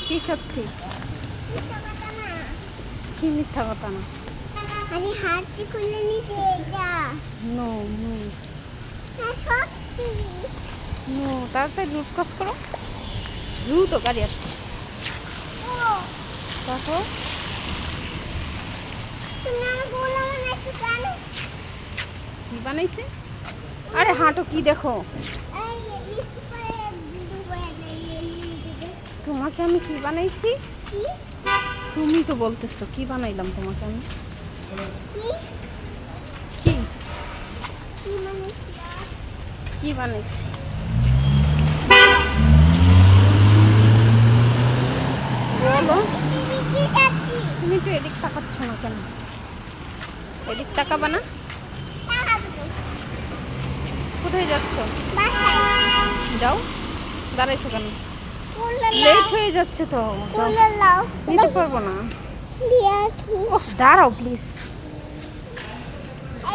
কি সত্যি? কি মিথ্যা কথা না? আরে হাতটি খুলে নিতে এটা। নো নো না সত্যি। নো, তাড়াতাড়ি রুট ক্রস করো। দ্রুত গাড়ি আসছে। ও দেখো তুমি আমার গোলা বানাইছো কেন? কি বানাইছে? আরে হাঁটো কি দেখো? এই মিষ্টি করে ডুবাই দেই। তোমাকে আমি কি বানাইছি? কি তুমি তো বলতেছো কি বানাইলাম তোমাকে আমি? কি কি কি বানাইছো? কি বানাইছি? বলো। তুমি কি যাচ্ছি? তুমি তো এদিক তাকাচ্ছ না কেন? এদিক তাকাবা না? তাকাবো। কোথায় যাচ্ছ? বাসায়। যাও। দাঁড়াইছো কেন? ফুলে লেট লাও। হয়ে যাচ্ছে তো। যাও। ফুলে লাও। নিতে পারবো না। দেখি। ওহ, দাঁড়াও প্লিজ।